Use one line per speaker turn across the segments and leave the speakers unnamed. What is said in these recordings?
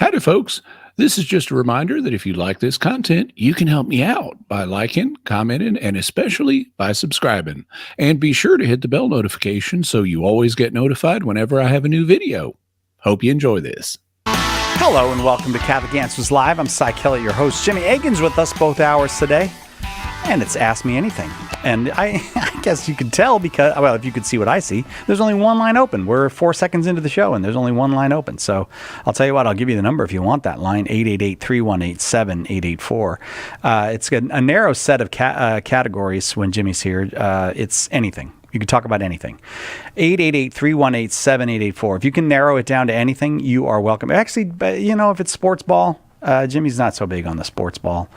Howdy, folks. This is just a reminder that if you like this content, you can help me out by liking, commenting, and especially by subscribing. And be sure to hit the bell notification so you always get notified whenever I have a new video. Hope you enjoy this.
Hello and welcome to Catholic Answers Live. I'm Cy Kelly, your host. Jimmy Akin's with us both hours today. And it's Ask Me Anything. And I guess you could tell because, well, if you could see what I see, there's only one line open. We're 4 seconds into the show, and there's only one line open. So I'll tell you what, I'll give you the number if you want that line, 888-318-7884. It's a narrow set of categories when Jimmy's here. It's anything. You can talk about anything. 888-318-7884. If you can narrow it down to anything, you are welcome. Actually, you know, if it's sports ball, Jimmy's not so big on the sports ball.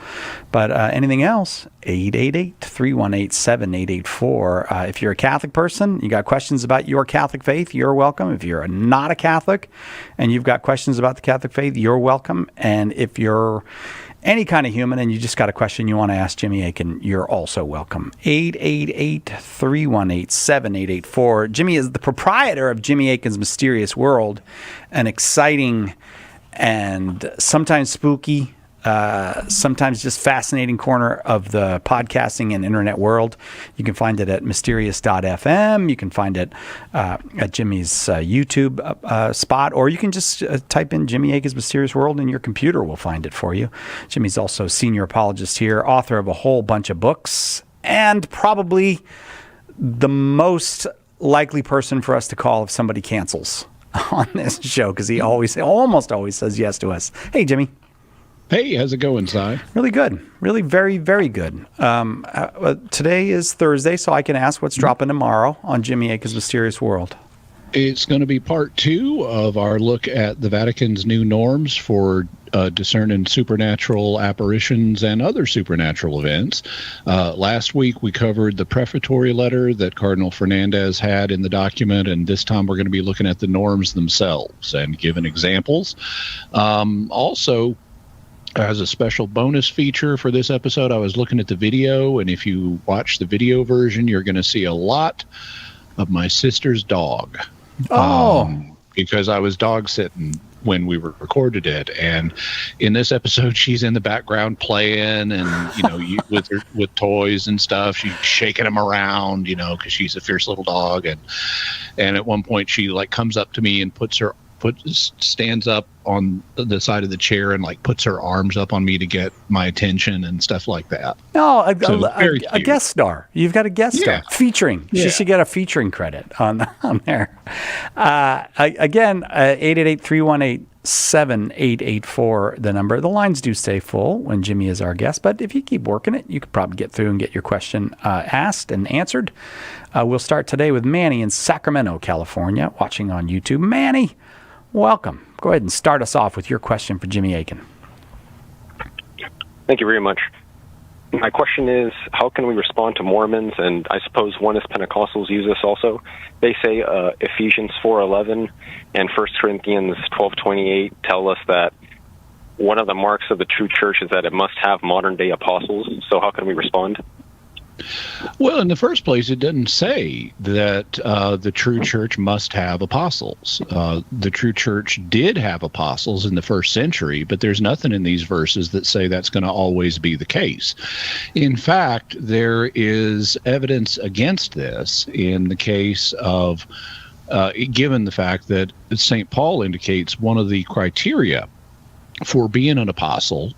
But anything else, 888-318-7884. If you're a Catholic person, you got questions about your Catholic faith, you're welcome. If you're not a Catholic and you've got questions about the Catholic faith, you're welcome. And if you're any kind of human and you just got a question you want to ask Jimmy Akin, you're also welcome. 888-318-7884. Jimmy is the proprietor of Jimmy Akin's Mysterious World, an exciting and sometimes spooky, sometimes just fascinating corner of the podcasting and internet world. You can find it at mysterious.fm. You can find it at Jimmy's YouTube spot, or you can just type in Jimmy Akin's Mysterious World and your computer will find it for you. Jimmy's also senior apologist here, author of a whole bunch of books, and probably the most likely person for us to call if somebody cancels on this show, because he almost always says yes to us. Hey, Jimmy.
Hey, how's it going, Si?
Really good. Really very, very good. Today is Thursday, so I can ask what's dropping tomorrow on Jimmy Akin's Mysterious World.
It's going to be part 2 of our look at the Vatican's new norms for discerning supernatural apparitions and other supernatural events. Last week we covered the prefatory letter that Cardinal Fernandez had in the document, and this time we're going to be looking at the norms themselves and giving examples. Also, as a special bonus feature for this episode, I was looking at the video, and if you watch the video version, you're going to see a lot of my sister's dog. Because I was dog sitting when we recorded it, and in this episode she's in the background playing, and you know, with toys and stuff. She's shaking them around, you know, because she's a fierce little dog, and at one point she like comes up to me and stands up on the side of the chair and like puts her arms up on me to get my attention and stuff like that.
No, a guest star. You've got a guest star featuring. Yeah. She should get a featuring credit on there. Again, 888-318-7884, the number. The lines do stay full when Jimmy is our guest, but if you keep working it, you could probably get through and get your question asked and answered. We'll start today with Manny in Sacramento, California, watching on YouTube. Manny, welcome. Go ahead and start us off with your question for Jimmy Akin.
Thank you very much. My question is, how can we respond to Mormons, and I suppose Oneness Pentecostals use this also? They say Ephesians 4:11 and 1 Corinthians 12:28 tell us that one of the marks of the true church is that it must have modern-day apostles. So how can we respond?
Well, in the first place, it doesn't say that the true church must have apostles. The true church did have apostles in the first century, but there's nothing in these verses that say that's going to always be the case. In fact, there is evidence against this in the case of, given the fact that St. Paul indicates one of the criteria for being an apostle,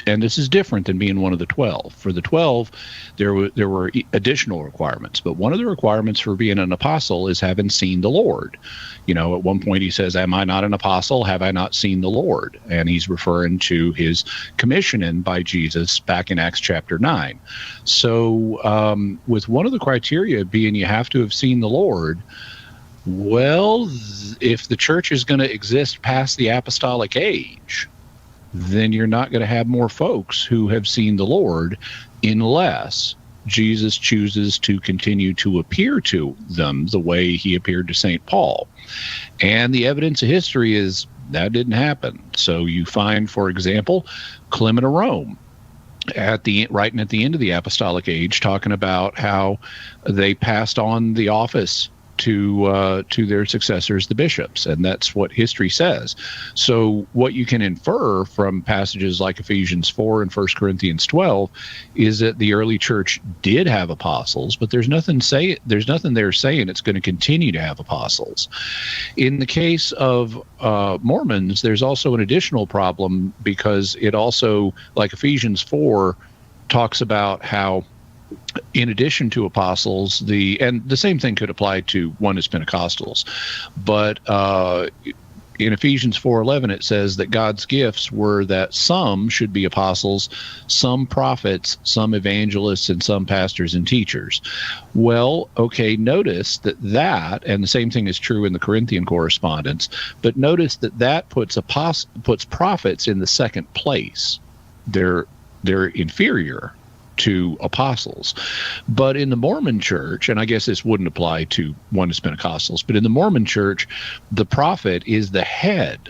and this is different than being one of the 12. For the 12, there were additional requirements, but one of the requirements for being an apostle is having seen the Lord. You know, at one point he says, "Am I not an apostle? Have I not seen the Lord?" And he's referring to his commissioning by Jesus back in Acts chapter 9. So with one of the criteria being you have to have seen the Lord, well, if the church is going to exist past the apostolic age, then you're not going to have more folks who have seen the Lord unless Jesus chooses to continue to appear to them the way he appeared to St. Paul. And the evidence of history is that didn't happen. So you find, for example, Clement of Rome writing at the end of the apostolic age, talking about how they passed on the office to their successors, the bishops, and that's what history says. So what you can infer from passages like Ephesians 4 and 1 Corinthians 12 is that the early church did have apostles, but there's nothing there saying it's going to continue to have apostles. In the case of Mormons, there's also an additional problem, because it also, like Ephesians 4, talks about how, in addition to apostles, and the same thing could apply to Oneness Pentecostals, but in Ephesians 4:11 it says that God's gifts were that some should be apostles, some prophets, some evangelists, and some pastors and teachers. Well, okay, notice that, and the same thing is true in the Corinthian correspondence, but notice that puts prophets in the second place. They're inferior to apostles. But in the Mormon church, and I guess this wouldn't apply to Oneness Pentecostals, but in the Mormon church, the prophet is the head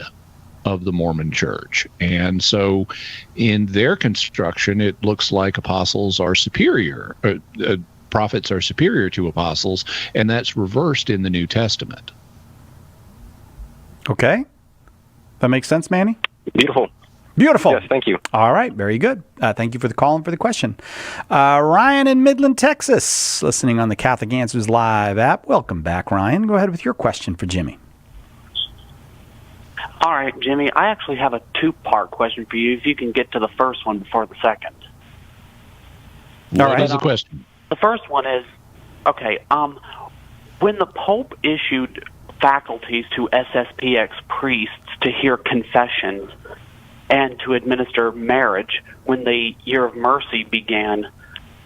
of the Mormon church. And so in their construction, it looks like apostles are superior, prophets are superior to apostles, and that's reversed in the New Testament.
Okay. That makes sense, Manny?
Beautiful.
Beautiful.
Yes, thank you.
All right, very good. Thank you for the call and for the question. Ryan in Midland, Texas, listening on the Catholic Answers Live app. Welcome back, Ryan. Go ahead with your question for Jimmy.
All right, Jimmy, I actually have a two-part question for you, if you can get to the first one before the second.
What is the question?
The first one is, okay, when the Pope issued faculties to SSPX priests to hear confessions and to administer marriage when the Year of Mercy began,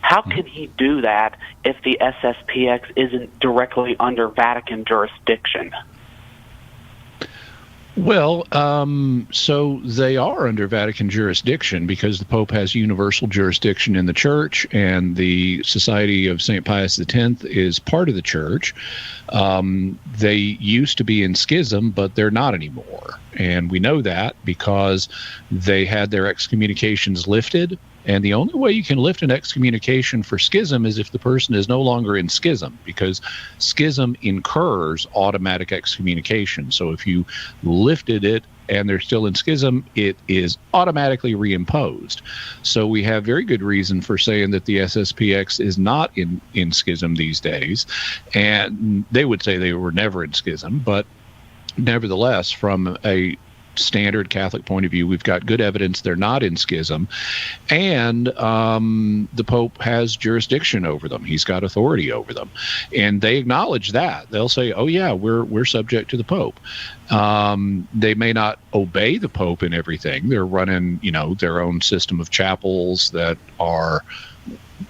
how can he do that if the SSPX isn't directly under Vatican jurisdiction?
Well, so they are under Vatican jurisdiction because the Pope has universal jurisdiction in the Church, and the Society of St. Pius X is part of the Church. They used to be in schism, but they're not anymore. And we know that because they had their excommunications lifted. And the only way you can lift an excommunication for schism is if the person is no longer in schism, because schism incurs automatic excommunication. So if you lifted it and they're still in schism, it is automatically reimposed. So we have very good reason for saying that the SSPX is not in schism these days. And they would say they were never in schism, but nevertheless, from a standard Catholic point of view, we've got good evidence they're not in schism, and the Pope has jurisdiction over them. He's got authority over them, and they acknowledge that. They'll say, "Oh yeah, we're subject to the Pope." They may not obey the Pope in everything. They're running, their own system of chapels that are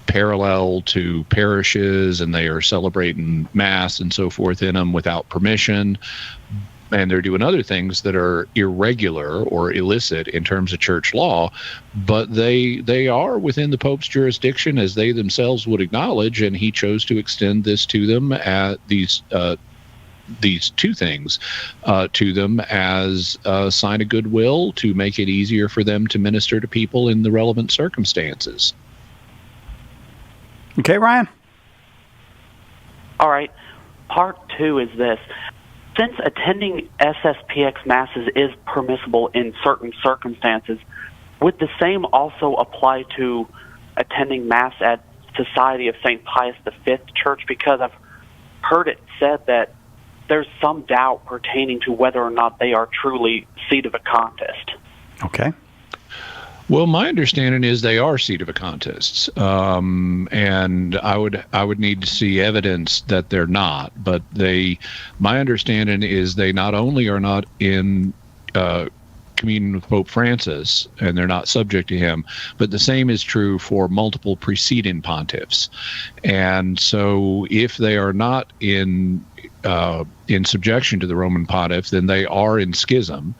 parallel to parishes, and they are celebrating Mass and so forth in them without permission. And they're doing other things that are irregular or illicit in terms of church law, but they are within the Pope's jurisdiction, as they themselves would acknowledge, and he chose to extend this to them at these two things to them as a sign of goodwill, to make it easier for them to minister to people in the relevant circumstances.
Okay, Ryan?
All right. Part two is this. Since attending SSPX Masses is permissible in certain circumstances, would the same also apply to attending Mass at Society of St. Pius V Church? Because I've heard it said that there's some doubt pertaining to whether or not they are truly seat of a contest.
Okay.
Well, my understanding is they are seat of a contest, and I would need to see evidence that they're not. But my understanding is they not only are not in communion with Pope Francis, and they're not subject to him, but the same is true for multiple preceding pontiffs. And so, if they are not in subjection to the Roman pontiff, then they are in schism.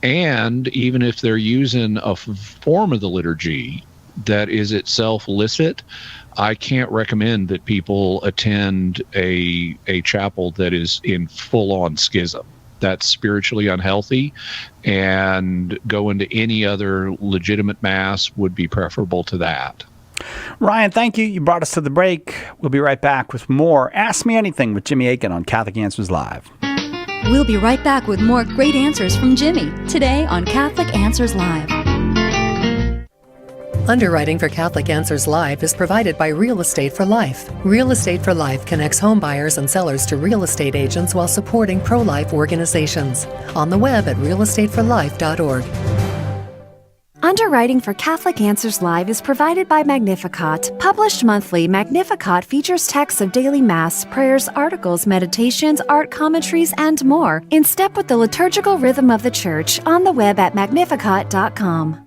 And even if they're using a form of the liturgy that is itself licit, I can't recommend that people attend a chapel that is in full-on schism. That's spiritually unhealthy, and going to any other legitimate Mass would be preferable to that.
Ryan, thank you. You brought us to the break. We'll be right back with more Ask Me Anything with Jimmy Akin on Catholic Answers Live.
We'll be right back with more great answers from Jimmy today on Catholic Answers Live.
Underwriting for Catholic Answers Live is provided by Real Estate for Life. Real Estate for Life connects home buyers and sellers to real estate agents while supporting pro-life organizations. On the web at realestateforlife.org.
Underwriting for Catholic Answers Live is provided by Magnificat. Published monthly, Magnificat features texts of daily Mass, prayers, articles, meditations, art commentaries, and more, in step with the liturgical rhythm of the Church, on the web at magnificat.com.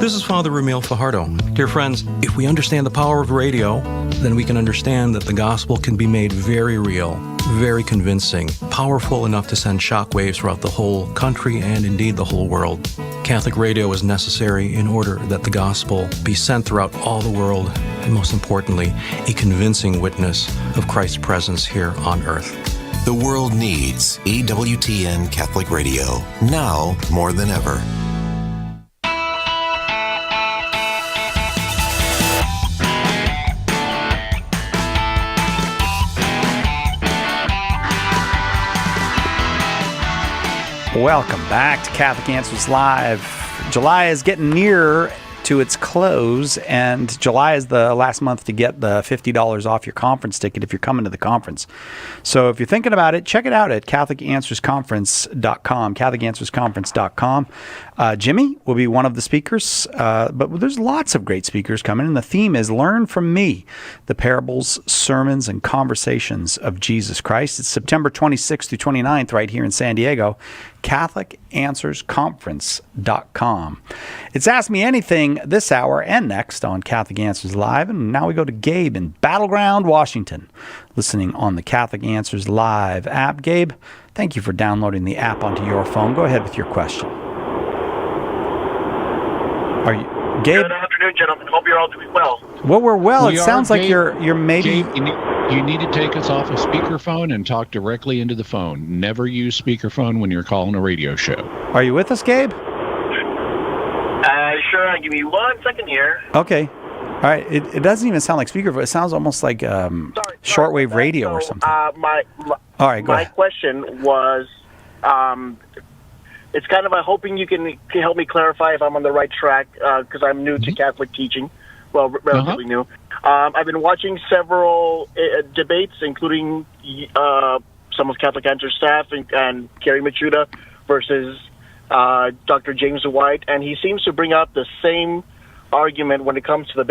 This is Father Ramil Fajardo. Dear friends, if we understand the power of radio, then we can understand that the gospel can be made very real, very convincing, powerful enough to send shockwaves throughout the whole country and indeed the whole world. Catholic radio is necessary in order that the gospel be sent throughout all the world, and most importantly, a convincing witness of Christ's presence here on earth.
The world needs EWTN Catholic Radio, now more than ever.
Welcome back to Catholic Answers Live. July is getting near to its close, and July is the last month to get the $50 off your conference ticket if you're coming to the conference. So if you're thinking about it, check it out at CatholicAnswersConference.com, CatholicAnswersConference.com. Jimmy will be one of the speakers, but there's lots of great speakers coming, and the theme is Learn from Me, the parables, sermons, and conversations of Jesus Christ. It's September 26th through 29th right here in San Diego, CatholicAnswersConference.com. It's Ask Me Anything this hour and next on Catholic Answers Live, and now we go to Gabe in Battleground, Washington, listening on the Catholic Answers Live app. Gabe, thank you for downloading the app onto your phone. Go ahead with your question. Are you, Gabe?
Good afternoon, gentlemen. Hope you're all doing well.
Well, we're well.
It
sounds like
Gabe,
you're maybe...
Gabe, you need to take us off a speakerphone and talk directly into the phone. Never use speakerphone when you're calling a radio show.
Are you with us, Gabe?
Sure. Give me 1 second here.
Okay. All right. It doesn't even sound like speakerphone. It sounds almost like shortwave radio or something. All right, go ahead.
My question was, it's kind of hoping you can help me clarify if I'm on the right track, because I'm new to Catholic teaching. Well, relatively new. I've been watching several debates, including some of Catholic Answers staff and Carrie Machuda versus Dr. James White, and he seems to bring up the same argument when it comes to the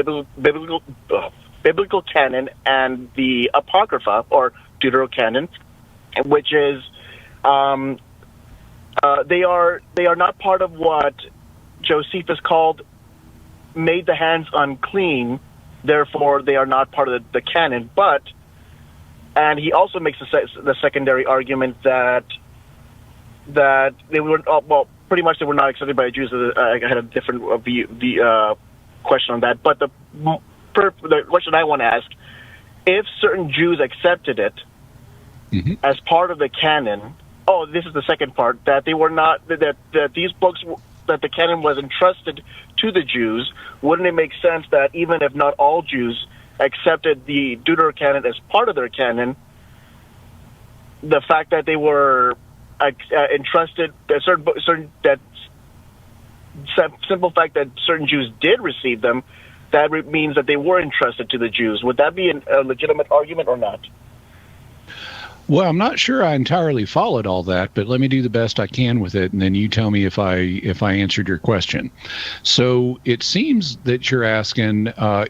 biblical canon and the Apocrypha, or deuterocanon, which is they are not part of what Josephus called made the hands unclean, therefore they are not part of the canon. And he also makes the secondary argument that they were pretty much they were not accepted by the Jews. I had a different question on that. But the question I want to ask: if certain Jews accepted it as part of the canon, this is the second part, that they were not that these books, that the canon was entrusted to the Jews, wouldn't it make sense that even if not all Jews accepted the Deuterocanon as part of their canon, the fact that they were entrusted, simple fact that certain Jews did receive them, that means that they were entrusted to the Jews? Would that be a legitimate argument or not?
Well, I'm not sure I entirely followed all that, but let me do the best I can with it, and then you tell me if I answered your question. So it seems that you're asking now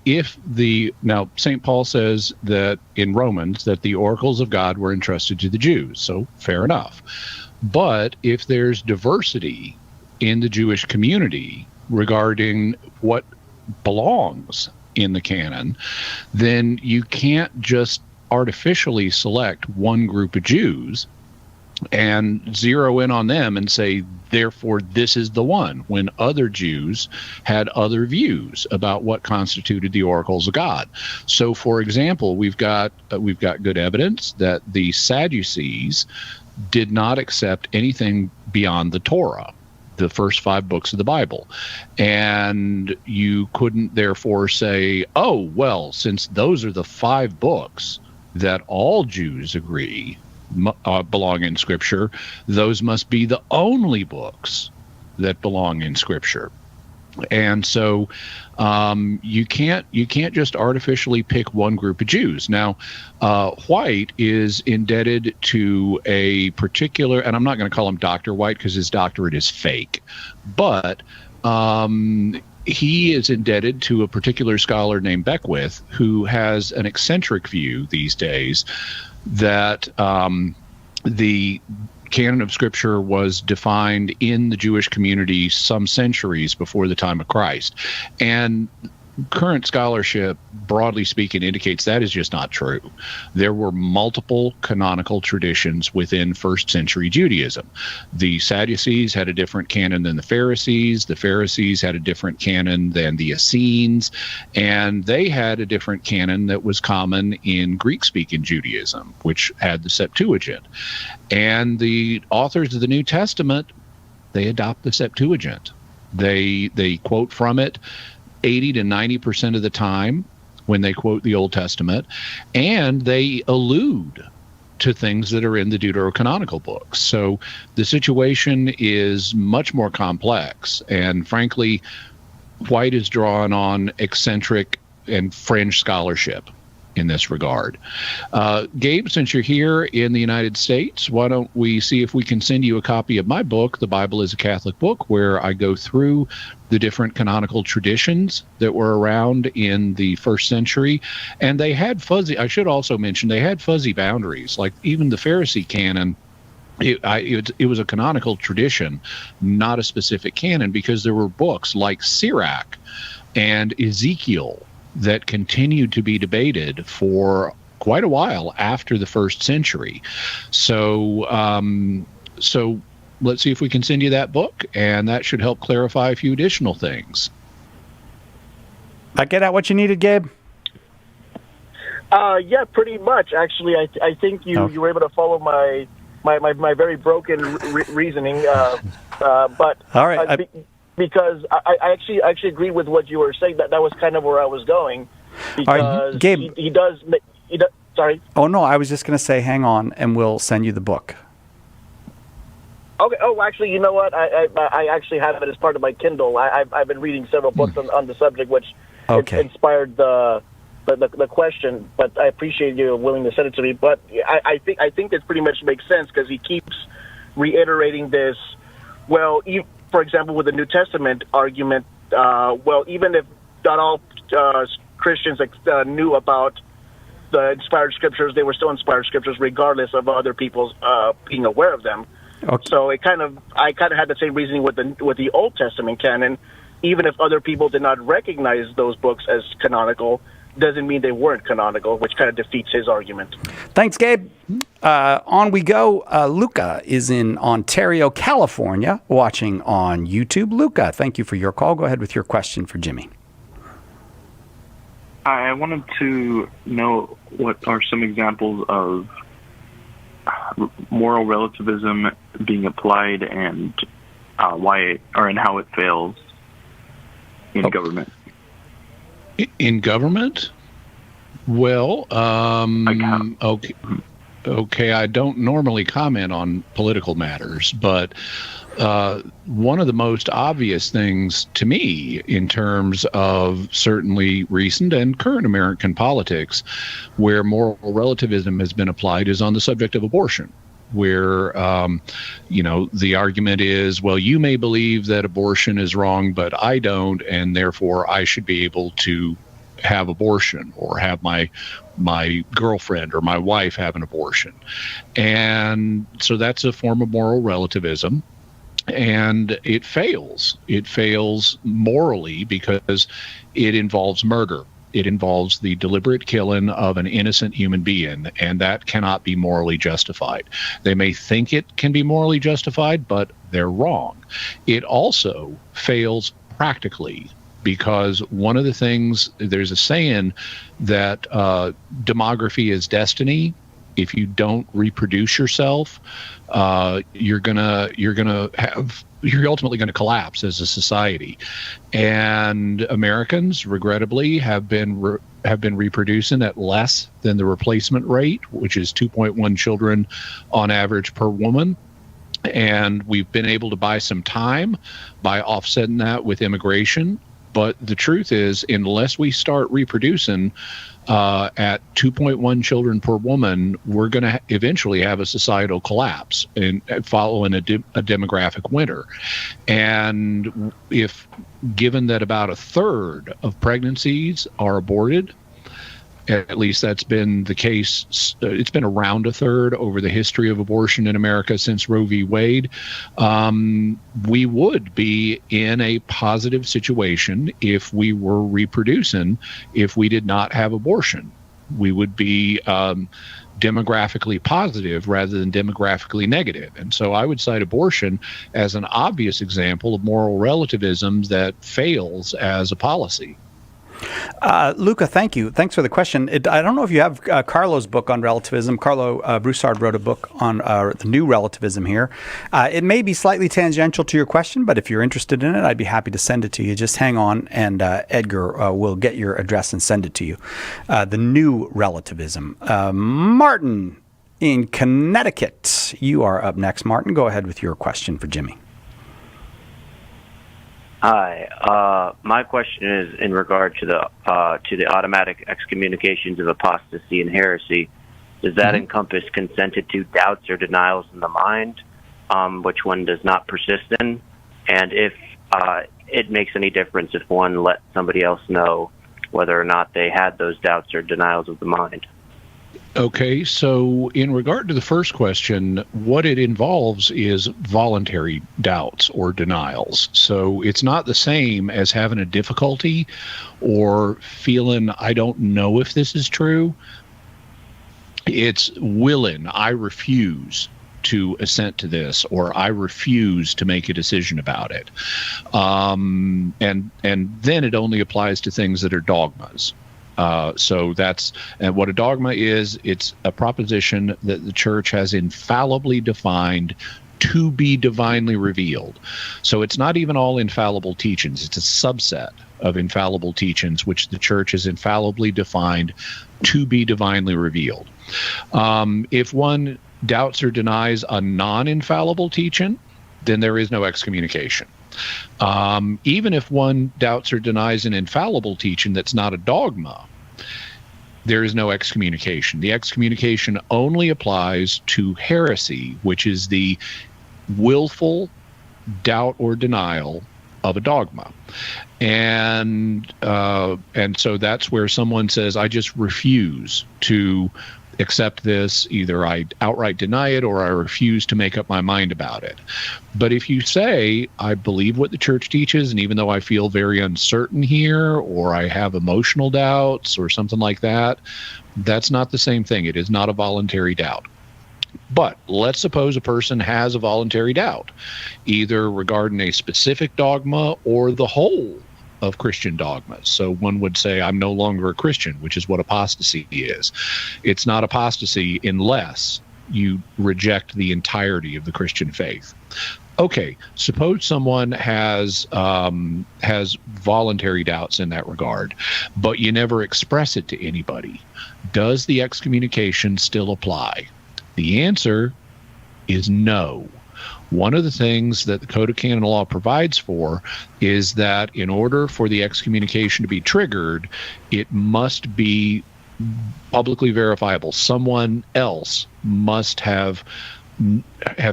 St. Paul says that in Romans that the oracles of God were entrusted to the Jews, so fair enough. But if there's diversity in the Jewish community regarding what belongs in the canon, then you can't just artificially select one group of Jews and zero in on them and say, therefore, this is the one, when other Jews had other views about what constituted the oracles of God. So, for example, we've got good evidence that the Sadducees did not accept anything beyond the Torah. the first 5 books of the Bible. And you couldn't therefore say, oh, well, since those are the 5 books that all Jews agree belong in Scripture, those must be the only books that belong in Scripture. And so you can't just artificially pick one group of Jews. Now, White is indebted to a particular, and I'm not going to call him Dr. White because his doctorate is fake, but he is indebted to a particular scholar named Beckwith, who has an eccentric view these days that the canon of Scripture was defined in the Jewish community some centuries before the time of Christ. And current scholarship, broadly speaking, indicates that is just not true. There were multiple canonical traditions within first century Judaism. The Sadducees had a different canon than the Pharisees. The Pharisees had a different canon than the Essenes. And they had a different canon that was common in Greek-speaking Judaism, which had the Septuagint. And the authors of the New Testament, they adopt the Septuagint. They quote from it 80 to 90% of the time when they quote the Old Testament, and they allude to things that are in the deuterocanonical books. So the situation is much more complex, and frankly, White is drawn on eccentric and fringe scholarship in this regard. Gabe, since you're here in the United States, why don't we see if we can send you a copy of my book, The Bible is a Catholic Book, where I go through the different canonical traditions that were around in the first century. And they had I should also mention, they had fuzzy boundaries. Like even the Pharisee canon, it was a canonical tradition, not a specific canon, because there were books like Sirach and Ezekiel that continued to be debated for quite a while after the first century. So let's see if we can send you that book, and that should help clarify a few additional things.
I get out what you needed, Gabe?
Yeah, pretty much. Actually, I think you were able to follow my very broken reasoning. But
all right.
Because I actually agree with what you were saying. That was kind of where I was going. Because
Gabe,
he does. Sorry.
Oh no, I was just going to say, hang on, and we'll send you the book.
Okay. Oh, actually, you know what? I actually have it as part of my Kindle. I've been reading several books on the subject, which inspired the question. But I appreciate you willing to send it to me. But I think this pretty much makes sense because he keeps reiterating this. Well, for example, with the New Testament argument, even if not all Christians knew about the inspired scriptures, they were still inspired scriptures regardless of other people being aware of them. Okay. So I kind of had the same reasoning with the Old Testament canon. Even if other people did not recognize those books as canonical, doesn't mean they weren't canonical, which kind of defeats his argument.
Thanks, Gabe. On we go. Luca is in Ontario, California, watching on YouTube. Luca, thank you for your call. Go ahead with your question for Jimmy.
I wanted to know what are some examples of moral relativism being applied and why and how it fails in government.
In government? Well, okay, I don't normally comment on political matters, but one of the most obvious things to me in terms of certainly recent and current American politics where moral relativism has been applied is on the subject of abortion, where, the argument is, well, you may believe that abortion is wrong, but I don't, and therefore I should be able to have abortion or have my girlfriend or my wife have an abortion. And so that's a form of moral relativism. And it fails. It fails morally because it involves murder. It involves the deliberate killing of an innocent human being, and that cannot be morally justified. They may think it can be morally justified, but they're wrong. It also fails practically because one of the things, there's a saying that demography is destiny. If you don't reproduce yourself, you're gonna have you're ultimately going to collapse as a society. And Americans, regrettably, have been reproducing at less than the replacement rate, which is 2.1 children on average per woman. And we've been able to buy some time by offsetting that with immigration. But the truth is, unless we start reproducing at 2.1 children per woman, we're going to eventually have a societal collapse and following a demographic winter. And if given that about a third of pregnancies are aborted, at least that's been the case. It's been around a third over the history of abortion in America since Roe v. Wade. We would be in a positive situation if we were reproducing, if we did not have abortion. We would be demographically positive rather than demographically negative. And so I would cite abortion as an obvious example of moral relativism that fails as a policy.
Luca, thank you. Thanks for the question. I don't know if you have Carlo's book on relativism. Carlo Broussard wrote a book on the new relativism here. It may be slightly tangential to your question, but if you're interested in it, I'd be happy to send it to you. Just hang on, and Edgar will get your address and send it to you. The new relativism. Martin in Connecticut. You are up next, Martin. Go ahead with your question for Jimmy.
Hi. My question is in regard to the automatic excommunications of apostasy and heresy. Does that encompass consented to doubts or denials in the mind, which one does not persist in? And if it makes any difference if one lets somebody else know whether or not they had those doubts or denials of the mind?
Okay, so in regard to the first question, what it involves is voluntary doubts or denials. So it's not the same as having a difficulty or feeling, I don't know if this is true. It's willing, I refuse to assent to this, or I refuse to make a decision about it. And then it only applies to things that are dogmas. So that's what a dogma is. It's a proposition that the church has infallibly defined to be divinely revealed. So it's not even all infallible teachings. It's a subset of infallible teachings which the church has infallibly defined to be divinely revealed. If one doubts or denies a non-infallible teaching, then there is no excommunication. Even if one doubts or denies an infallible teaching that's not a dogma, there is no excommunication. The excommunication only applies to heresy, which is the willful doubt or denial of a dogma. And so that's where someone says, I just refuse to accept this. Either I outright deny it or I refuse to make up my mind about it. But if you say, I believe what the church teaches, and even though I feel very uncertain here, or I have emotional doubts or something like that, that's not the same thing. It is not a voluntary doubt. But let's suppose a person has a voluntary doubt, either regarding a specific dogma or the whole of Christian dogmas. So one would say, I'm no longer a Christian, which is what apostasy is. It's not apostasy unless you reject the entirety of the Christian faith. Okay, suppose someone has voluntary doubts in that regard, but you never express it to anybody. Does the excommunication still apply? The answer is no. One of the things that the Code of Canon Law provides for is that in order for the excommunication to be triggered, it must be publicly verifiable. Someone else must have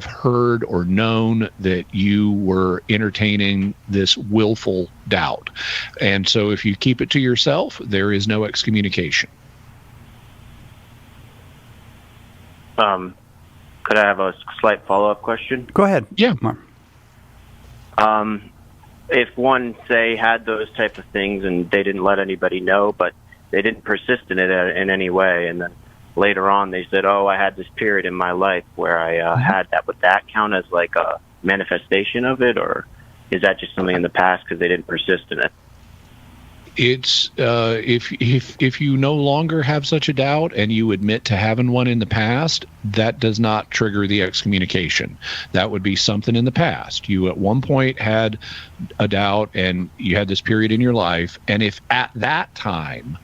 heard or known that you were entertaining this willful doubt. And so if you keep it to yourself, there is no excommunication.
Could I have a slight follow-up question?
Go ahead.
Yeah.
If one, say, had those type of things and they didn't let anybody know, but they didn't persist in it in any way, and then later on they said, oh, I had this period in my life where I had that, would that count as like a manifestation of it, or is that just something in the past because they didn't persist in it?
It's if you no longer have such a doubt and you admit to having one in the past, that does not trigger the excommunication. That would be something in the past. You at one point had a doubt and you had this period in your life, and if at that time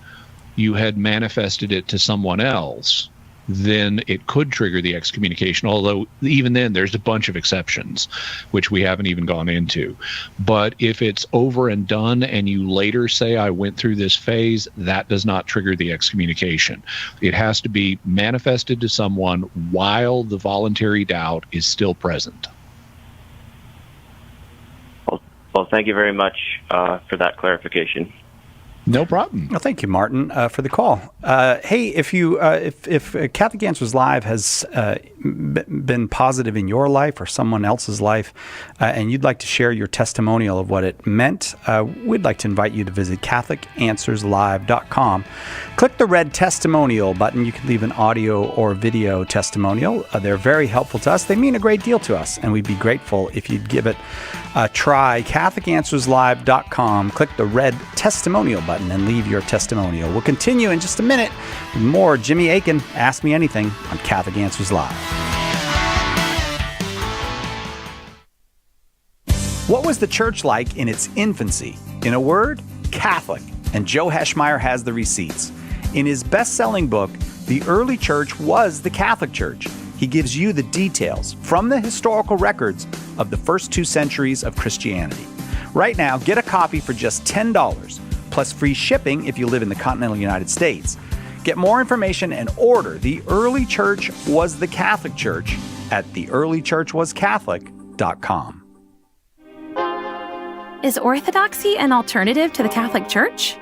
you had manifested it to someone else, then it could trigger the excommunication, although even then there's a bunch of exceptions, which we haven't even gone into. But if it's over and done and you later say, I went through this phase, that does not trigger the excommunication. It has to be manifested to someone while the voluntary doubt is still present.
Well, thank you very much for that clarification.
No problem.
Well, thank you, Martin, for the call. Hey, if Catholic Answers Live has been positive in your life or someone else's life, and you'd like to share your testimonial of what it meant, we'd like to invite you to visit CatholicAnswersLive.com. Click the red testimonial button. You can leave an audio or video testimonial. They're very helpful to us. They mean a great deal to us, and we'd be grateful if you'd give it a try. CatholicAnswersLive.com. Click the red testimonial button and leave your testimonial. We'll continue in just a minute with more Jimmy Akin, Ask Me Anything on Catholic Answers Live. What was the church like in its infancy? In a word, Catholic. And Joe Heschmeyer has the receipts. In his best-selling book, The Early Church Was the Catholic Church, he gives you the details from the historical records of the first 2 centuries of Christianity. Right now, get a copy for just $10, plus free shipping if you live in the continental United States. Get more information and order The Early Church Was the Catholic Church at theearlychurchwascatholic.com.
Is orthodoxy an alternative to the Catholic Church?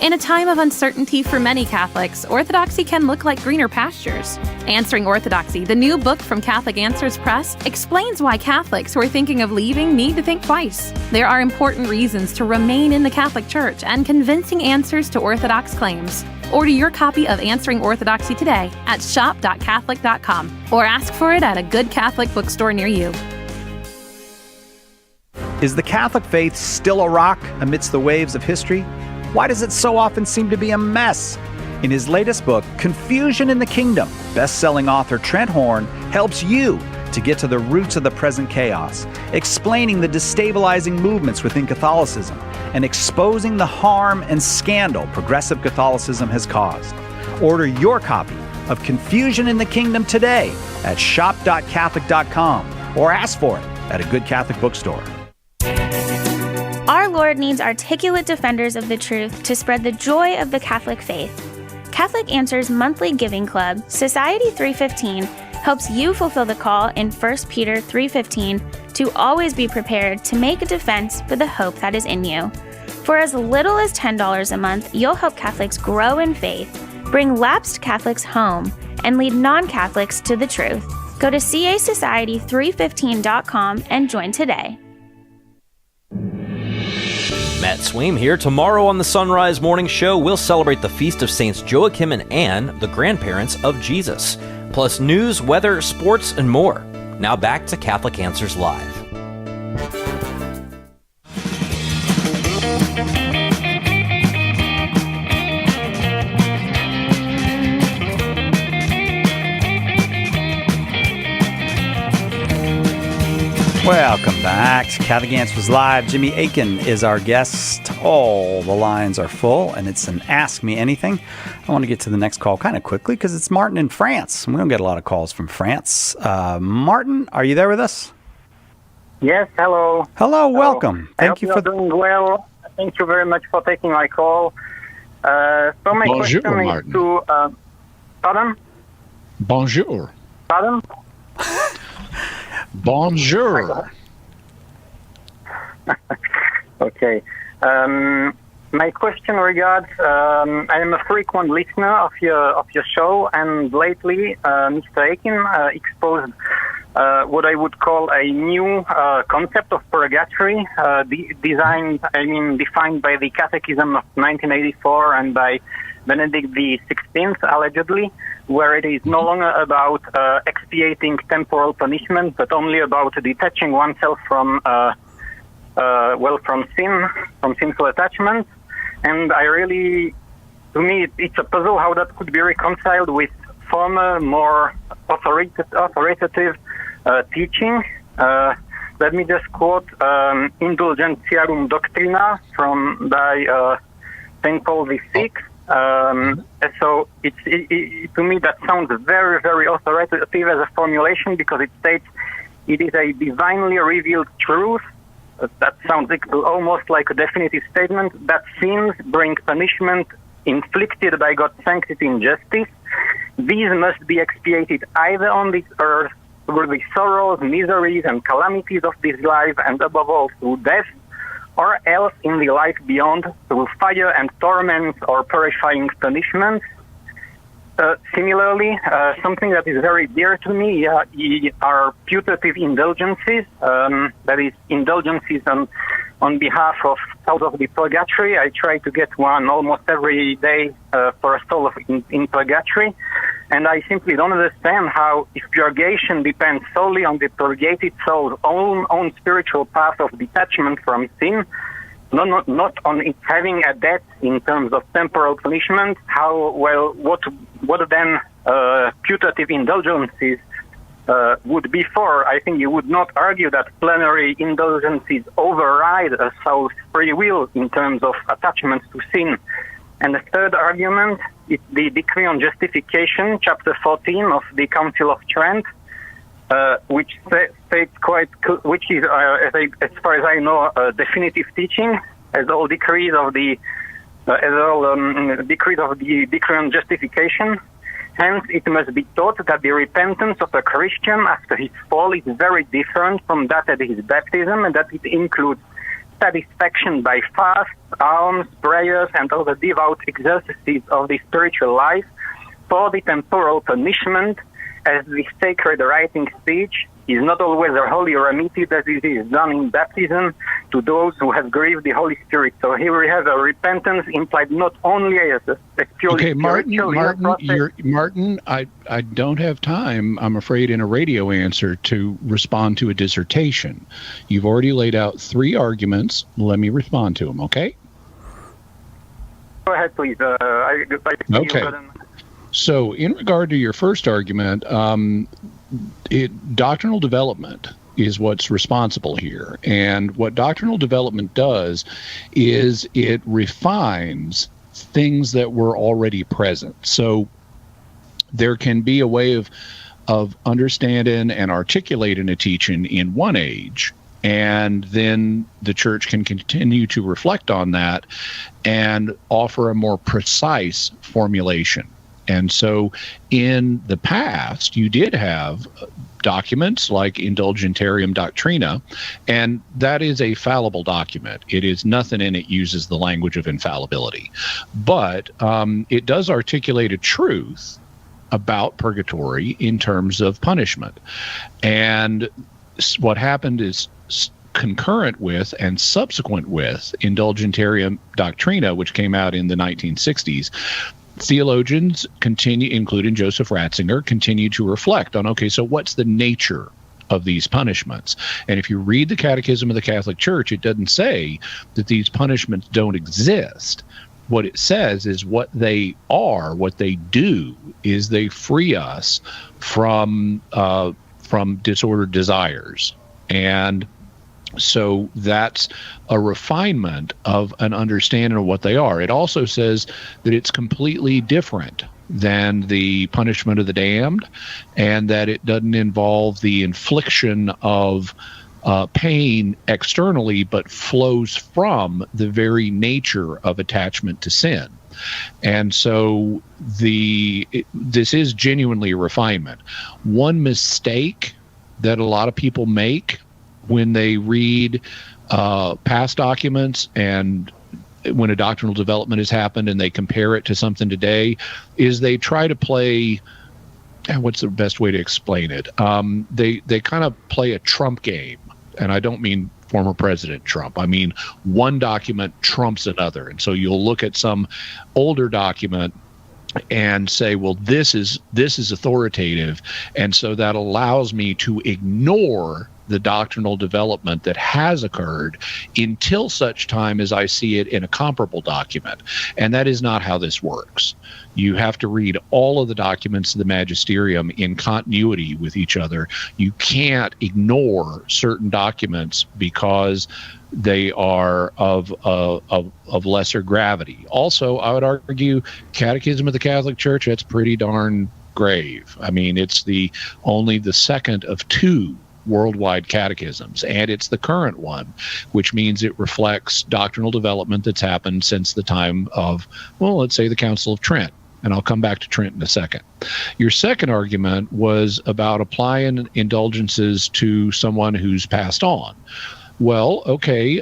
In a time of uncertainty for many Catholics, orthodoxy can look like greener pastures. Answering Orthodoxy, the new book from Catholic Answers Press, explains why Catholics who are thinking of leaving need to think twice. There are important reasons to remain in the Catholic Church and convincing answers to Orthodox claims. Order your copy of Answering Orthodoxy today at shop.catholic.com or ask for it at a good Catholic bookstore near you.
Is the Catholic faith still a rock amidst the waves of history? Why does it so often seem to be a mess? In his latest book, Confusion in the Kingdom, best-selling author Trent Horn helps you to get to the roots of the present chaos, explaining the destabilizing movements within Catholicism and exposing the harm and scandal progressive Catholicism has caused. Order your copy of Confusion in the Kingdom today at shop.catholic.com or ask for it at a good Catholic bookstore.
Our Lord needs articulate defenders of the truth to spread the joy of the Catholic faith. Catholic Answers monthly giving club, Society 315, helps you fulfill the call in 1 Peter 3:15 to always be prepared to make a defense for the hope that is in you. For as little as $10 a month, you'll help Catholics grow in faith, bring lapsed Catholics home, and lead non-Catholics to the truth. Go to casociety315.com and join today.
Matt Swaim here. Tomorrow on the Sunrise Morning Show, we'll celebrate the feast of Saints Joachim and Anne, the grandparents of Jesus. Plus news, weather, sports, and more. Now back to Catholic Answers Live.
Welcome back to Catholic Answers Live. Jimmy Akin is our guest. All the lines are full, and it's an Ask Me Anything. I want to get to the next call kind of quickly because it's Martin in France. We don't get a lot of calls from France. Martin, are you there with us?
Yes, hello.
Hello, welcome.
Thank you for doing well. Thank you very much for taking my call. So my
Bonjour,
question
Martin.
is to... pardon?
Bonjour.
Pardon?
Bonjour.
Okay. My question regards, I am a frequent listener of your show, and lately Mr. Akin exposed what I would call a new concept of purgatory, defined by the Catechism of 1984 and by Benedict XVI, allegedly, where it is no longer about expiating temporal punishment, but only about detaching oneself from sin, from sinful attachment. and to me, it's a puzzle how that could be reconciled with former, more authoritative teaching. Let me just quote Indulgentiarum Doctrina by St. Paul VI. So to me that sounds very, very authoritative as a formulation, because it states it is a divinely revealed truth. That sounds almost like a definitive statement, that sins bring punishment inflicted by God's sanctity and justice. These must be expiated either on this earth through the sorrows, miseries, and calamities of this life, and above all through death, or else in the life beyond through fire and torments or purifying punishments. Similarly, something that is very dear to me are putative indulgences, that is, indulgences on behalf of souls of the purgatory. I try to get one almost every day for a soul in purgatory, and I simply don't understand how, if purgation depends solely on the purgated soul's own spiritual path of detachment from sin, not on its having a debt in terms of temporal punishment, what then putative indulgences would be for. I think you would not argue that plenary indulgences override a soul's free will in terms of attachment to sin. And the third argument is the Decree on Justification, chapter 14 of the Council of Trent, which states which is, as far as I know, a definitive teaching, as all decrees of the Decree on Justification. Hence, it must be taught that the repentance of a Christian after his fall is very different from that at his baptism, and that it includes satisfaction by fast, alms, prayers, and other devout exercises of the spiritual life for the temporal punishment, as the sacred writing speech is not always wholly remitted as it is done in baptism to those who have grieved the Holy Spirit. So here we have a repentance implied not only as purely
Martin, I don't have time, I'm afraid, in a radio answer to respond to a dissertation. You've already laid out 3 arguments. Let me respond to them, okay?
Go ahead, please.
Okay. So in regard to your first argument, doctrinal development is what's responsible here. And what doctrinal development does is it refines things that were already present. So there can be a way of understanding and articulating a teaching in one age, and then the church can continue to reflect on that and offer a more precise formulation. And so in the past, you did have documents like Indulgentiarum Doctrina, and that is a fallible document. It is nothing in it uses the language of infallibility. But it does articulate a truth about purgatory in terms of punishment. And what happened is concurrent with and subsequent with Indulgentiarum Doctrina, which came out in the 1960s, theologians continue, including Joseph Ratzinger, continue to reflect on, okay, so what's the nature of these punishments? And if you read the Catechism of the Catholic Church, it doesn't say that these punishments don't exist. What it says is what they are, what they do, is they free us from disordered desires. And so that's a refinement of an understanding of what they are. It also says that it's completely different than the punishment of the damned, and that it doesn't involve the infliction of pain externally, but flows from the very nature of attachment to sin. And so this is genuinely a refinement. One mistake that a lot of people make when they read past documents and when a doctrinal development has happened and they compare it to something today, is they try to play, what's the best way to explain it? They kind of play a Trump game. And I don't mean former President Trump. I mean one document trumps another. And so you'll look at some older document and say, well, this is authoritative, and so that allows me to ignore the doctrinal development that has occurred until such time as I see it in a comparable document. And that is not how this works. You have to read all of the documents of the magisterium in continuity with each other. You can't ignore certain documents because they are of lesser gravity. Also, I would argue Catechism of the Catholic Church, that's pretty darn grave. I mean, it's only the second of two worldwide catechisms, and it's the current one, which means it reflects doctrinal development that's happened since the time of, well, let's say the Council of Trent. And I'll come back to Trent in a second. Your second argument was about applying indulgences to someone who's passed on. Well, okay,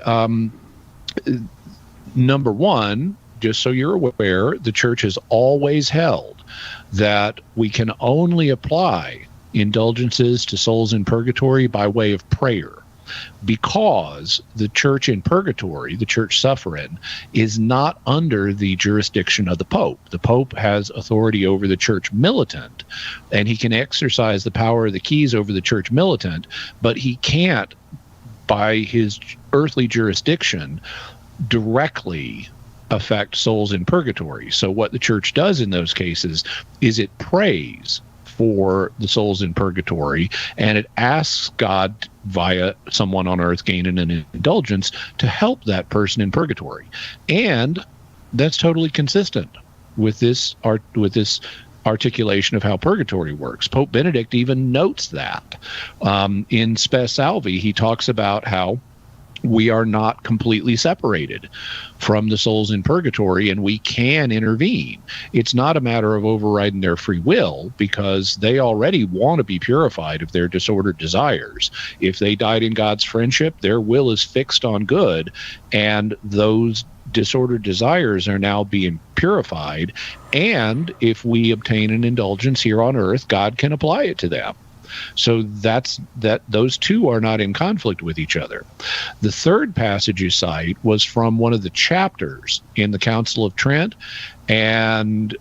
number one, just so you're aware, the Church has always held that we can only apply indulgences to souls in purgatory by way of prayer, because the Church in purgatory, the Church suffering, is not under the jurisdiction of the Pope. The Pope has authority over the Church militant, and he can exercise the power of the keys over the Church militant, but he can't, by his earthly jurisdiction, directly affect souls in purgatory. So what the Church does in those cases is it prays for the souls in purgatory, and it asks God via someone on earth gaining an indulgence to help that person in purgatory. And that's totally consistent with this articulation of how purgatory works. Pope Benedict even notes that. In Spes Salvi, he talks about how we are not completely separated from the souls in purgatory, and we can intervene. It's not a matter of overriding their free will, because they already want to be purified of their disordered desires. If they died in God's friendship, their will is fixed on good, and those disordered desires are now being purified. And if we obtain an indulgence here on earth, God can apply it to them. So those two are not in conflict with each other. The third passage you cite was from one of the chapters in the Council of Trent, and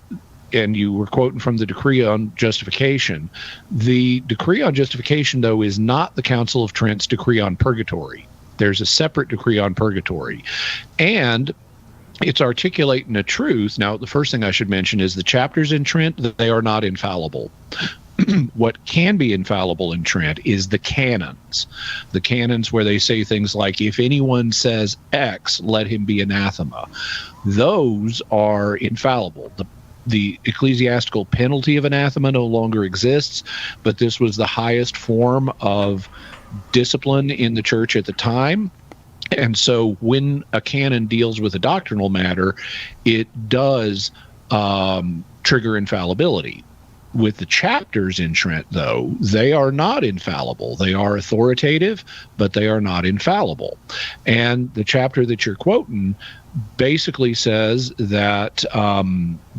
you were quoting from the Decree on Justification. The Decree on Justification, though, is not the Council of Trent's Decree on Purgatory. There's a separate decree on purgatory, and it's articulating a truth. Now, the first thing I should mention is the chapters in Trent, they are not infallible. What can be infallible in Trent is the canons. The canons where they say things like, if anyone says X, let him be anathema. Those are infallible. The ecclesiastical penalty of anathema no longer exists, but this was the highest form of discipline in the Church at the time. And so when a canon deals with a doctrinal matter, it does trigger infallibility. With the chapters in Trent, though, they are not infallible. They are authoritative, but they are not infallible. And the chapter that you're quoting basically says that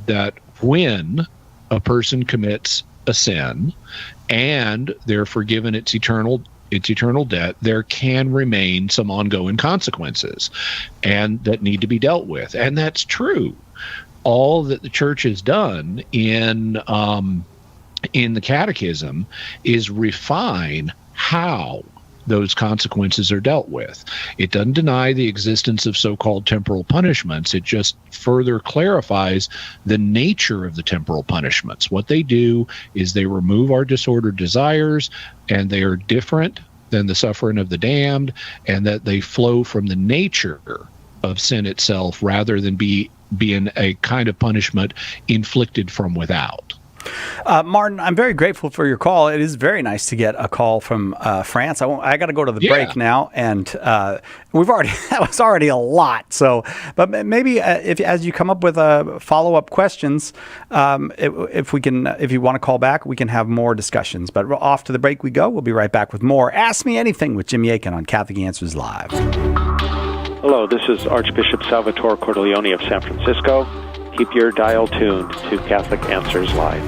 that when a person commits a sin and they're forgiven its eternal debt, there can remain some ongoing consequences and that need to be dealt with. And that's true. All that the Church has done in the Catechism is refine how those consequences are dealt with. It doesn't deny the existence of so-called temporal punishments. It just further clarifies the nature of the temporal punishments. What they do is they remove our disordered desires, and they are different than the suffering of the damned, and that they flow from the nature of sin itself rather than being a kind of punishment inflicted from without.
Martin, I'm very grateful for your call. It is very nice to get a call from France. I got to go to the break now, and that was already a lot. So, but maybe as you come up with follow-up questions, if you want to call back, we can have more discussions. But off to the break we go. We'll be right back with more Ask Me Anything with Jimmy Akin on Catholic Answers Live.
Hello, this is Archbishop Salvatore Cordileone of San Francisco. Keep your dial tuned to Catholic Answers Live.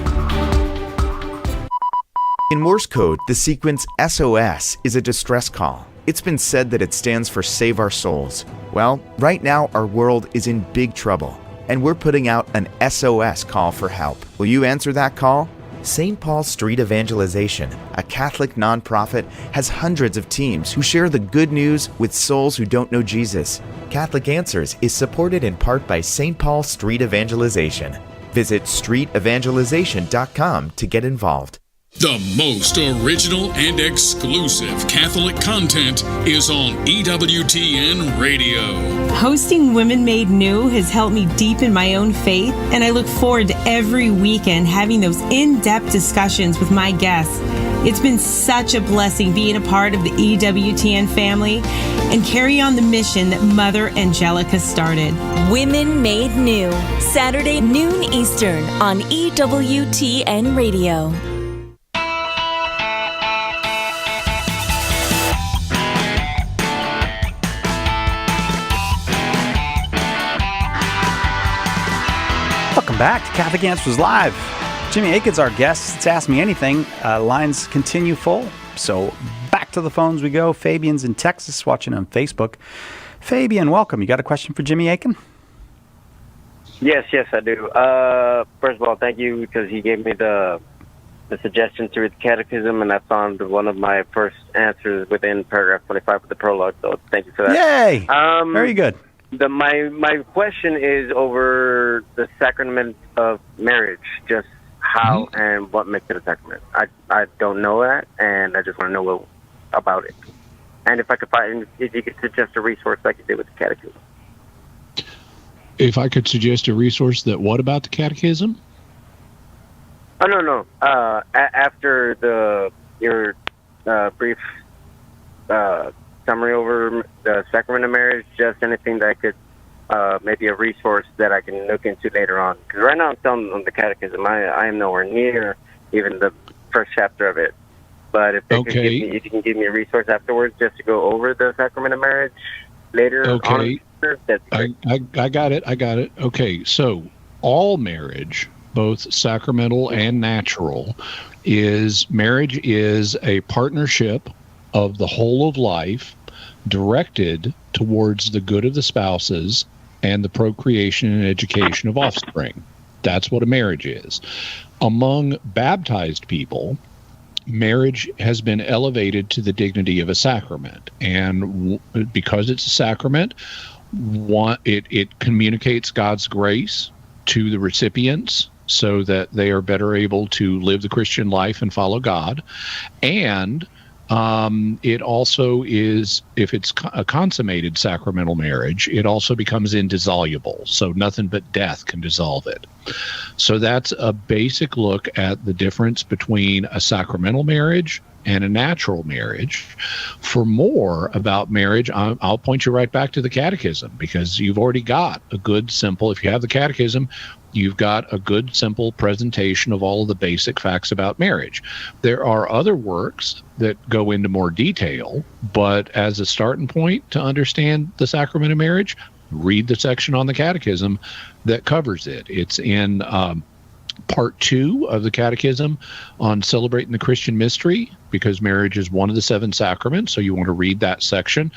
In Morse code, the sequence SOS is a distress call. It's been said that it stands for Save Our Souls. Well, right now our world is in big trouble, and we're putting out an SOS call for help. Will you answer that call? St. Paul Street Evangelization, a Catholic nonprofit, has hundreds of teams who share the good news with souls who don't know Jesus. Catholic Answers is supported in part by St. Paul Street Evangelization. Visit streetevangelization.com to get involved.
The most original and exclusive Catholic content is on EWTN Radio.
Hosting Women Made New has helped me deepen my own faith, and I look forward to every weekend having those in-depth discussions with my guests. It's been such a blessing being a part of the EWTN family and carry on the mission that Mother Angelica started.
Women Made New, Saturday noon Eastern on EWTN Radio.
Welcome back to Catholic Answers Live. Jimmy Akin's our guest. It's Ask Me Anything. Lines continue full. So back to the phones we go. Fabian's in Texas watching on Facebook. Fabian, welcome. You got a question for Jimmy Akin?
Yes, I do. First of all, thank you because he gave me the suggestion to read the catechism, and I found one of my first answers within paragraph 25 of the prologue, so thank you for that.
Yay! Very good.
My question is over the sacrament of marriage, just how and what makes it a sacrament. I don't know that, and I just want to know about it. And if you could suggest a resource like you did with the catechism.
If I could suggest a resource that what about the catechism?
Oh, no. After your brief summary over the sacrament of marriage, just anything that I could, maybe a resource that I can look into later on. Because right now I'm still on the catechism. I am nowhere near even the first chapter of it. But if if you can give me a resource afterwards just to go over the sacrament of marriage later on, that's great.
I got it. Okay, so all marriage, both sacramental and natural, marriage is a partnership of the whole of life directed towards the good of the spouses and the procreation and education of offspring. That's what a marriage is. Among baptized people, marriage has been elevated to the dignity of a sacrament. And because it's a sacrament, it communicates God's grace to the recipients so that they are better able to live the Christian life and follow God. And it also is, if it's a consummated sacramental marriage, it also becomes indissoluble. So nothing but death can dissolve it. So that's a basic look at the difference between a sacramental marriage and a natural marriage. For more about marriage, I'll point you right back to the catechism, because you've already got a good, simple, if you have the catechism, you've got a good, simple presentation of all of the basic facts about marriage. There are other works that go into more detail, but as a starting point to understand the sacrament of marriage, read the section on the catechism that covers it. It's in part 2 of the catechism on celebrating the Christian mystery, because marriage is one of the 7 sacraments, so you want to read that section.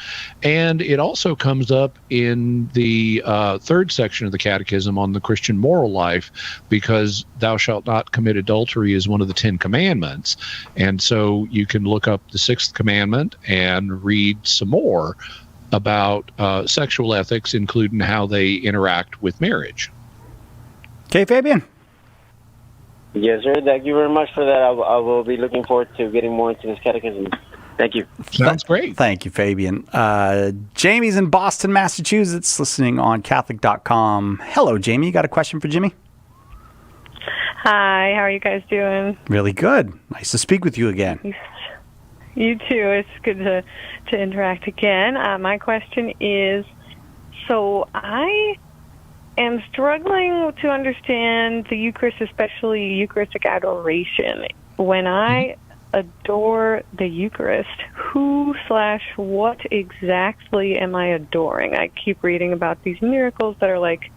And it also comes up in the 3rd section of the catechism on the Christian moral life, because thou shalt not commit adultery is one of the 10 commandments. And so you can look up the 6th commandment and read some more about sexual ethics, including how they interact with marriage.
Okay, Fabian.
Yes, sir. Thank you very much for that. I will be looking forward to getting more into this catechism. Thank you.
Sounds great.
Thank you, Fabian. Jamie's in Boston, Massachusetts, listening on Catholic.com. Hello, Jamie. You got a question for Jimmy?
Hi. How are you guys doing?
Really good. Nice to speak with you again.
You too. It's good to interact again. My question is, so I am struggling to understand the Eucharist, especially Eucharistic adoration. When I adore the Eucharist, who/what exactly am I adoring? I keep reading about these miracles that are like,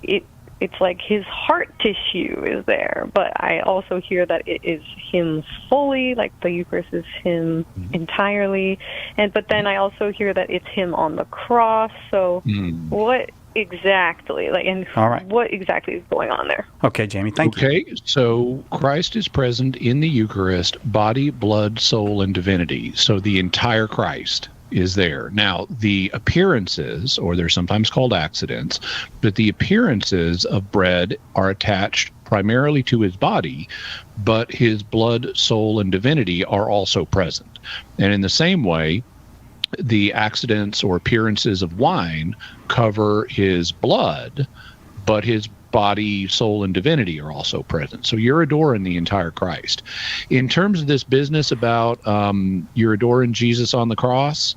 it's like his heart tissue is there, but I also hear that it is him fully, like the Eucharist is him entirely, but then I also hear that it's him on the cross. So exactly? Like, and
All right.
what exactly is going on there?
Okay, Jamie, thank you.
Okay, so Christ is present in the Eucharist, body, blood, soul, and divinity. So the entire Christ is there. Now, the appearances, or they're sometimes called accidents, but the appearances of bread are attached primarily to his body, but his blood, soul, and divinity are also present. And in the same way, the accidents or appearances of wine cover his blood, but his body, soul, and divinity are also present. So you're adoring the entire Christ. In terms of this business about you're adoring Jesus on the cross,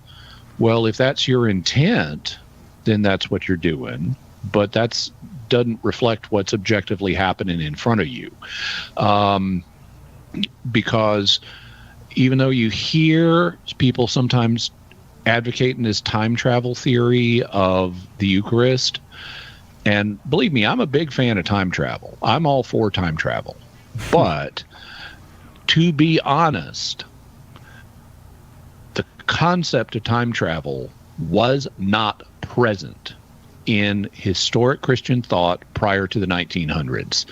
well, if that's your intent, then that's what you're doing. But that's doesn't reflect what's objectively happening in front of you. Because even though you hear people sometimes advocating this time travel theory of the Eucharist, and believe me, I'm a big fan of time travel. I'm all for time travel. But to be honest, the concept of time travel was not present in historic Christian thought prior to the 1900s.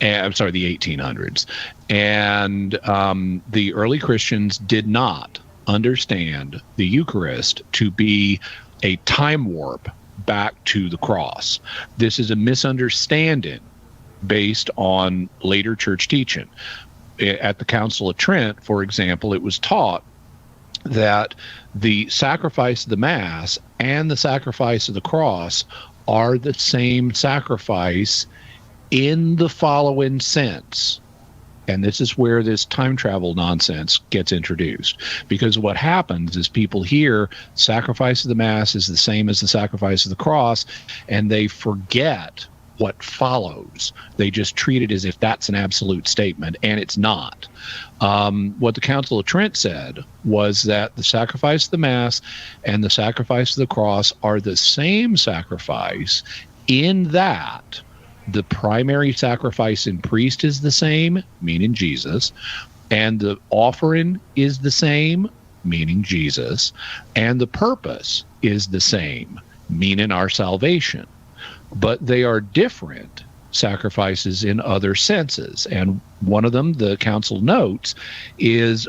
I'm sorry, the 1800s. And the early Christians did not understand the Eucharist to be a time warp back to the cross. This is a misunderstanding based on later church teaching. At the Council of Trent, for example, it was taught that the sacrifice of the Mass and the sacrifice of the cross are the same sacrifice in the following sense. And this is where this time travel nonsense gets introduced. Because what happens is people hear sacrifice of the Mass is the same as the sacrifice of the cross, and they forget what follows. They just treat it as if that's an absolute statement, and it's not. What the Council of Trent said was that the sacrifice of the Mass and the sacrifice of the cross are the same sacrifice, in that the primary sacrifice and priest is the same, meaning Jesus, and the offering is the same, meaning Jesus, and the purpose is the same, meaning our salvation. But they are different sacrifices in other senses. And one of them, the council notes, is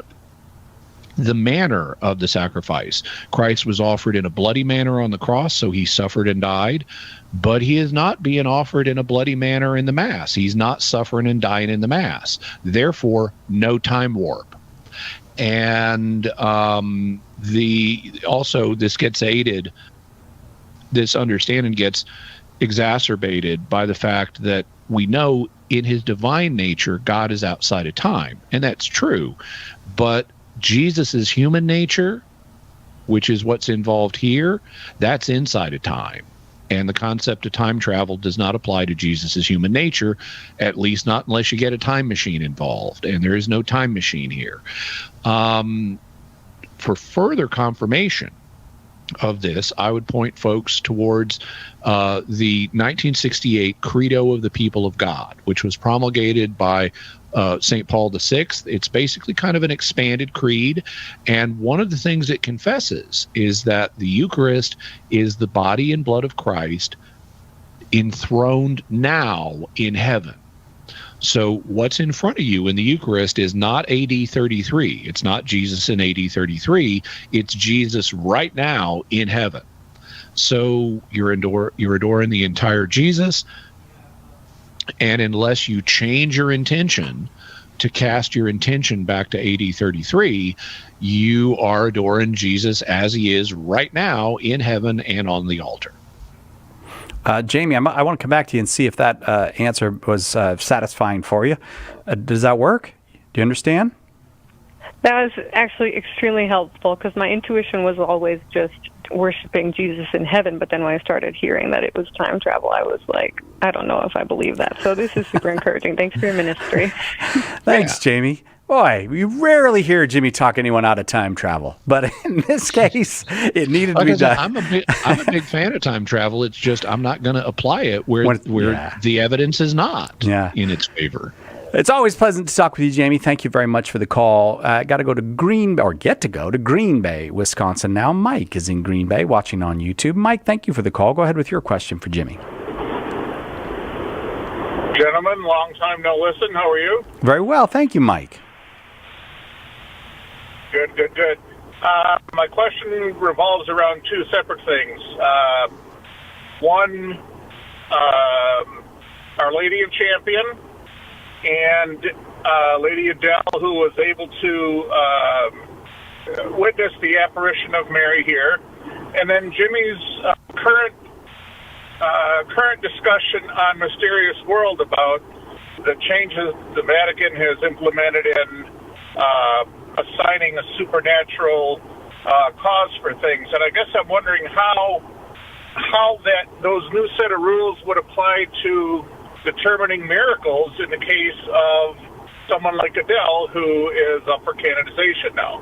the manner of the sacrifice. Christ was offered in a bloody manner on the cross, so he suffered and died, but he is not being offered in a bloody manner in the Mass. He's not suffering and dying in the Mass. Therefore, no time warp. And also this gets aided, this understanding gets exacerbated by the fact that we know in his divine nature, God is outside of time. And that's true. But Jesus's human nature, which is what's involved here, that's inside of time. And the concept of time travel does not apply to Jesus's human nature, at least not unless you get a time machine involved. And there is no time machine here. For further confirmation of this, I would point folks towards the 1968 Credo of the People of God, which was promulgated by St. Paul VI. It's basically kind of an expanded creed, and one of the things it confesses is that the Eucharist is the body and blood of Christ enthroned now in heaven. So what's in front of you in the Eucharist is not AD 33. It's not Jesus in AD 33. It's Jesus right now in heaven. So you're adoring the entire Jesus, and unless you change your intention to cast your intention back to AD 33, you are adoring Jesus as he is right now in heaven and on the altar.
Jamie, I want to come back to you and see if that answer was satisfying for you. Does that work? Do you understand?
That was actually extremely helpful, because my intuition was always just worshiping Jesus in heaven, but then when I started hearing that it was time travel, I was like, I don't know if I believe that. So this is super encouraging. Thanks for your ministry.
Thanks, Jamie. Boy, you rarely hear Jimmy talk anyone out of time travel, but in this case, it needed to be done.
I'm a big fan of time travel. It's just I'm not going to apply it where the evidence is not in its favor.
It's always pleasant to talk with you, Jamie. Thank you very much for the call. Got to go to Green Bay, Wisconsin now. Mike is in Green Bay watching on YouTube. Mike, thank you for the call. Go ahead with your question for Jimmy.
Gentlemen, long time no listen. How are you?
Very well. Thank you, Mike.
Good. My question revolves around two separate things. One, Our Lady of Champion and Lady Adele, who was able to witness the apparition of Mary here. And then Jimmy's current discussion on Mysterious World about the changes the Vatican has implemented in assigning a supernatural cause for things. And I guess I'm wondering how those new set of rules would apply to determining miracles in the case of someone like Adele, who is up for canonization now.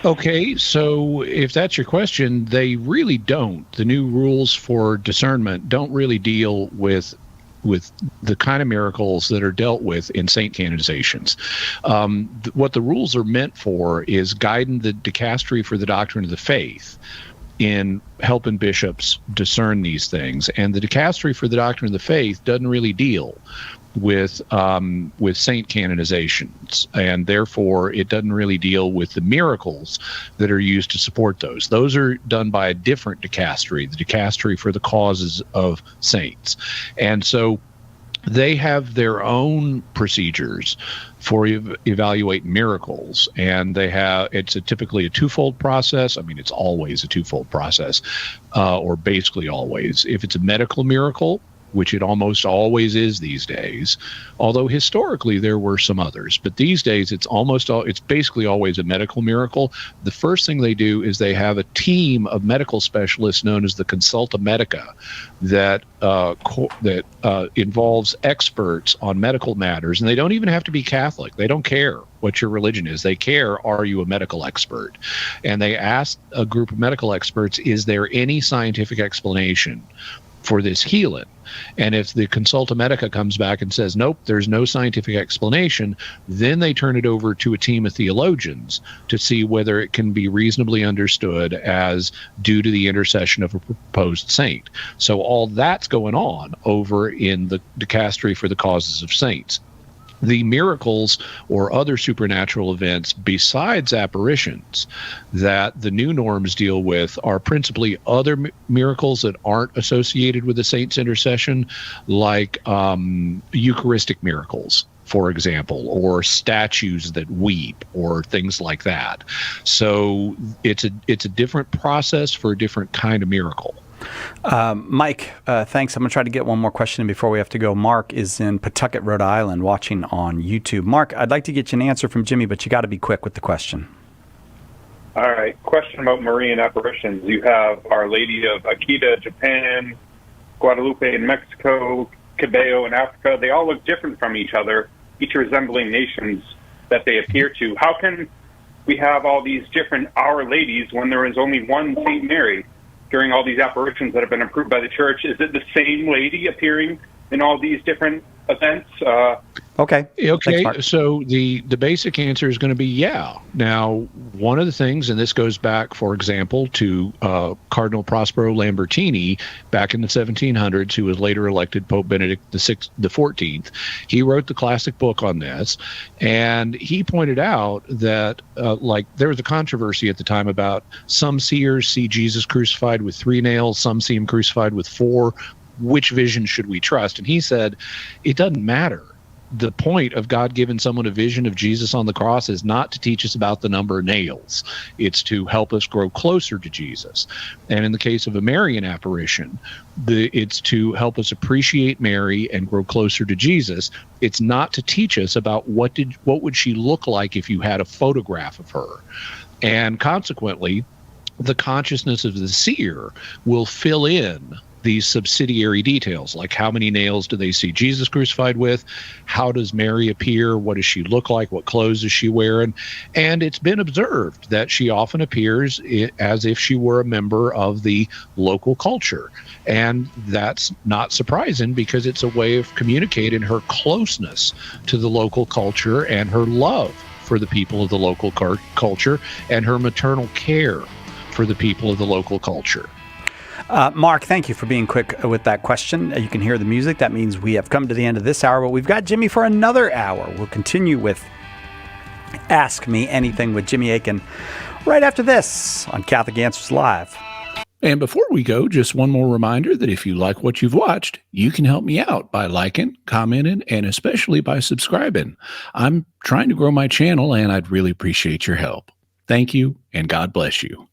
Okay, so if that's your question, they really don't. The new rules for discernment don't really deal with the kind of miracles that are dealt with in saint canonizations. What the rules are meant for is guiding the dicastery for the doctrine of the faith in helping bishops discern these things. And the dicastery for the doctrine of the faith doesn't really deal with saint canonizations, and therefore it doesn't really deal with the miracles that are used to support those. Those are done by a different dicastery, the dicastery for the causes of saints. And so they have their own procedures for evaluating miracles, and it's typically a twofold process. I mean, it's always a twofold process, or basically always. If it's a medical miracle, which it almost always is these days, although historically there were some others, but these days it's basically always a medical miracle. The first thing they do is they have a team of medical specialists known as the Consulta Medica that involves experts on medical matters, and they don't even have to be Catholic. They don't care what your religion is. They care, are you a medical expert? And they ask a group of medical experts, is there any scientific explanation for this healing? And if the Consulta Medica comes back and says, nope, there's no scientific explanation, then they turn it over to a team of theologians to see whether it can be reasonably understood as due to the intercession of a proposed saint. So all that's going on over in the dicastery for the causes of saints. The miracles or other supernatural events besides apparitions that the new norms deal with are principally other miracles that aren't associated with the saint's intercession, like Eucharistic miracles, for example, or statues that weep, or things like that. So it's a different process for a different kind of miracle.
Mike, thanks. I'm going to try to get one more question in before we have to go. Mark is in Pawtucket, Rhode Island, watching on YouTube. Mark, I'd like to get you an answer from Jimmy, but you got to be quick with the question.
All right. Question about Marian apparitions. You have Our Lady of Akita, Japan, Guadalupe in Mexico, Cabello in Africa. They all look different from each other, each resembling nations that they appear to. How can we have all these different Our Ladies when there is only one Saint Mary? During all these apparitions that have been approved by the church, is it the same lady appearing in all these different events?
Okay.
Thanks, so the basic answer is going to be yeah. Now, one of the things, and this goes back, for example, to Cardinal Prospero Lambertini back in the 1700s, who was later elected Pope Benedict the 14th. He wrote the classic book on this, and he pointed out that there was a controversy at the time about some seers see Jesus crucified with 3 nails, some see him crucified with 4. Which vision should we trust? And he said, it doesn't matter. The point of God giving someone a vision of Jesus on the cross is not to teach us about the number of nails. It's to help us grow closer to Jesus. And in the case of a Marian apparition, it's to help us appreciate Mary and grow closer to Jesus. It's not to teach us about what would she look like if you had a photograph of her. And consequently, the consciousness of the seer will fill in these subsidiary details, like how many nails do they see Jesus crucified with? How does Mary appear? What does she look like? What clothes is she wearing? And it's been observed that she often appears as if she were a member of the local culture. And that's not surprising, because it's a way of communicating her closeness to the local culture and her love for the people of the local culture and her maternal care for the people of the local culture.
Mark, thank you for being quick with that question. You can hear the music. That means we have come to the end of this hour, but we've got Jimmy for another hour. We'll continue with Ask Me Anything with Jimmy Akin right after this on Catholic Answers Live.
And before we go, just one more reminder that if you like what you've watched, you can help me out by liking, commenting, and especially by subscribing. I'm trying to grow my channel, and I'd really appreciate your help. Thank you, and God bless you.